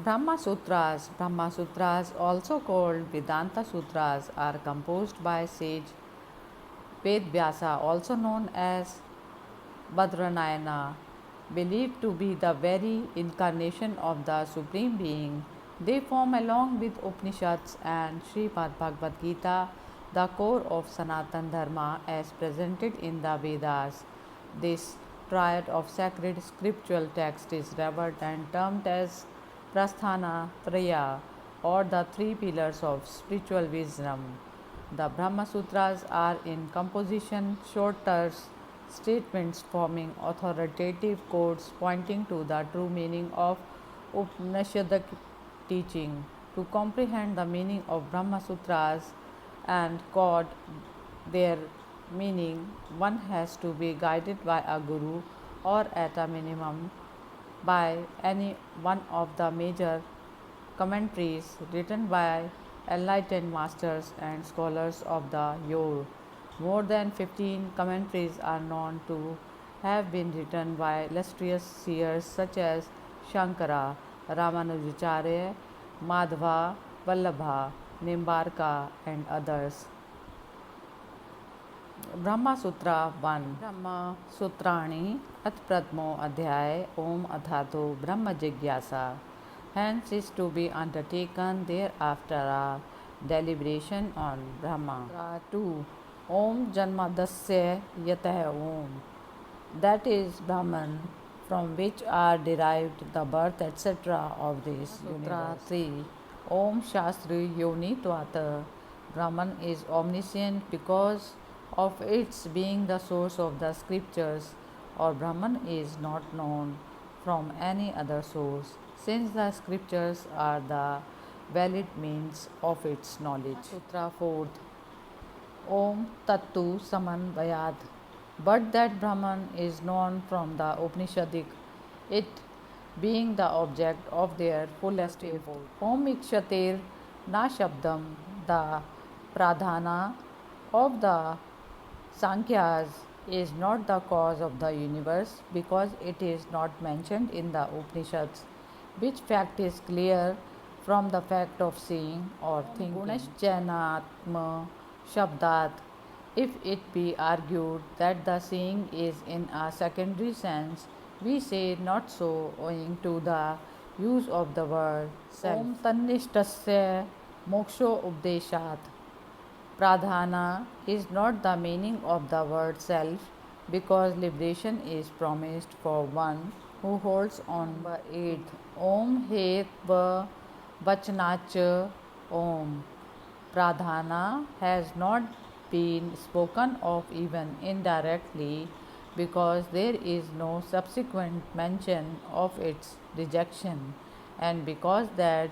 Brahma Sutras, also called Vedanta Sutras, are composed by sage Ved Vyasa, also known as Badranayana, believed to be the very incarnation of the Supreme Being. They form, along with Upanishads and Srimad Bhagavad Gita, the core of Sanatan Dharma as presented in the Vedas. This triad of sacred scriptural text is revered and termed as Prasthana Traya, or the three pillars of spiritual wisdom. The Brahma Sutras are in composition short terse statements forming authoritative codes pointing to the true meaning of Upanishadic teaching. To comprehend the meaning of Brahma Sutras and code their meaning, one has to be guided by a guru or at a minimum by any one of the major commentaries written by enlightened masters and scholars of the Yore. More than 15 commentaries are known to have been written by illustrious seers such as Shankara, Ramanujacharya, Madhva, Vallabha, Nimbarka, and others. ब्रह्म सूत्र 1 ब्रह्म सूत्राणि अथ प्रथमो अध्याय ओम अथातो ब्रह्म जिज्ञासा hence is to be undertaken thereafter a deliberation on Brahma. 2 Om Janmadasya Yatah Om, that is Brahman, from which are derived the birth etc. of this universe. 3 Om Shastri Yoni Twata, Brahman is omniscient because of its being the source of the scriptures, or Brahman is not known from any other source, since the scriptures are the valid means of its knowledge. Sutra 4th Om Tattu Samanvayat, but that Brahman is known from the Upanishadic, it being the object of their fullest import. Om Ikshatir Na Shabdam, the pradhana of the Sankhyas is not the cause of the universe because it is not mentioned in the Upanishads, which fact is clear from the fact of seeing or thinking. Gunashchanatma Shabdat, if it be argued that the seeing is in a secondary sense, we say not so owing to the use of the word self. Om Tanishtasya Moksho Updeshat, Pradhana is not the meaning of the word self because liberation is promised for one who holds on. 8th Om Hetva Vachanacha Om, Pradhana has not been spoken of even indirectly because there is no subsequent mention of its rejection, and because that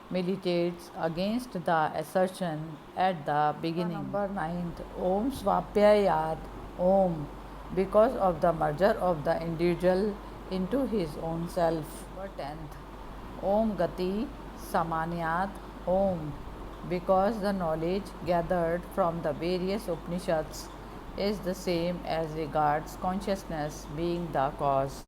militates against the assertion at the beginning. Number 9th Om Swapyayat Om, because of the merger of the individual into his own self. Number 10th Om Gati Samanyat Om, because the knowledge gathered from the various Upanishads is the same as regards consciousness being the cause.